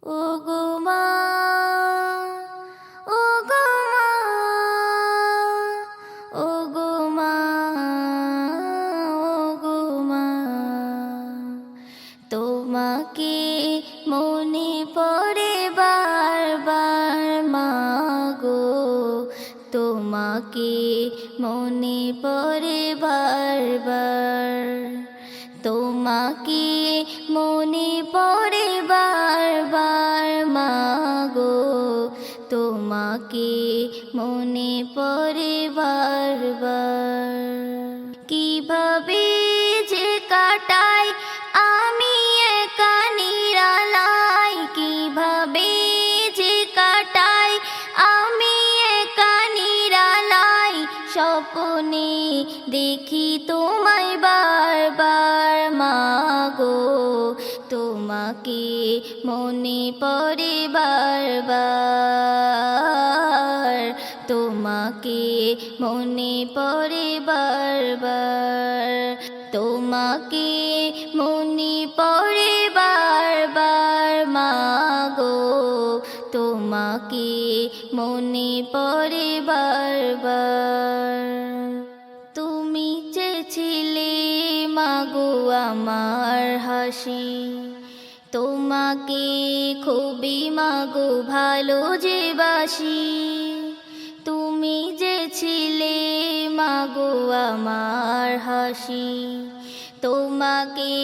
ওগো মা, ওগো মা, ওগো মা, ওগো মা, তোমাকে মনে পড়ে বারবার মাগো, তোমাকে মনে পড়ে বারবার, তোমাকে মনে পড়ে বারবার মাগো, তোমাকে মনে পড়ে বারবার। কিভাবে যে কাটাই আমি একা নিরালায়, কিভাবে যে কাটাই আমি একা নিরালায়, স্বপ্নে দেখি তোমায় বারবার মাগো, তোমাকে মনে পড়ে বারবার, তোমাকে মনে পড়ে বারবার, তোমাকে মনে পড়ে বারবার মাগো, তোমাকে মনে পড়ে বারবার। তুমি চেয়েছিলে মাগো আমার হাসি, তোমাকে খুবই মাগো ভালো যে বাসি, তুমি যে ছিলে মাগো আমার হাসি, তোমাকে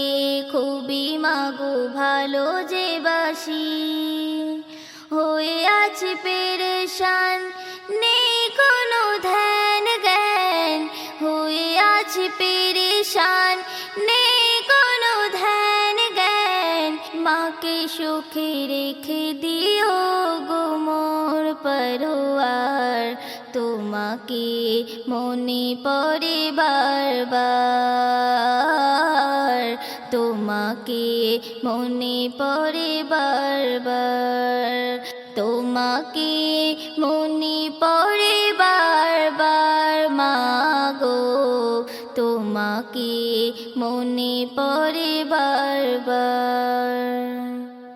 খুবই মাগো ভালো যে বাসি, হয়ে আছি পেরেশান নেই কোনো ধ্যান জ্ঞান, হয়ে আছি পেরেশান নেই কোনো ধ্যান জ্ঞান, মাকে সুখে রেখে দিও গো মোর পরোয়ার, তোমাকে মনে পড়ে বারবার, তোমাকে মনে পড়ে বারবার, তোমাকে মনে পড়ে বারবার মাগো, তোমাকে মনে পড়ে বারবার।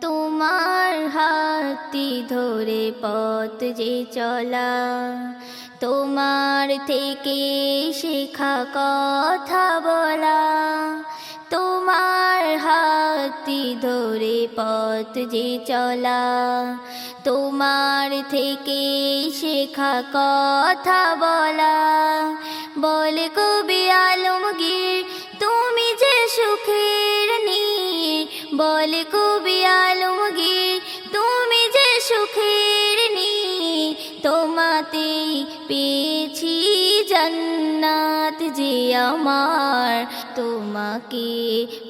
তোমার হাতটি ধরে পথ যে চলা, তোমার থেকে শেখা কথা বলা, তোমার হাতটি ধরে পথ যে চলা, তোমার থেকে শেখা কথা বলা, বলে কবি আলমগীর তুমি যে সুখের নীর, বলে কবি আলমগীর তুমি যে সুখের নীর, তোমাতেই পেয়েছি জান্নাত যে আমার, তোমাকে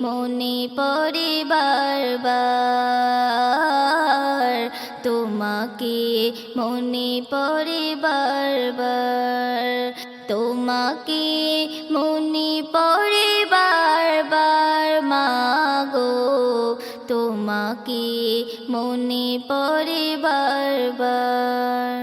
মনে পড়ে বারবার, তোমাকে মনে পড়ে বারবার, তোমাকে মনে পড়ে বারবার মাগো, তোমাকে মনে পড়ে বারবার।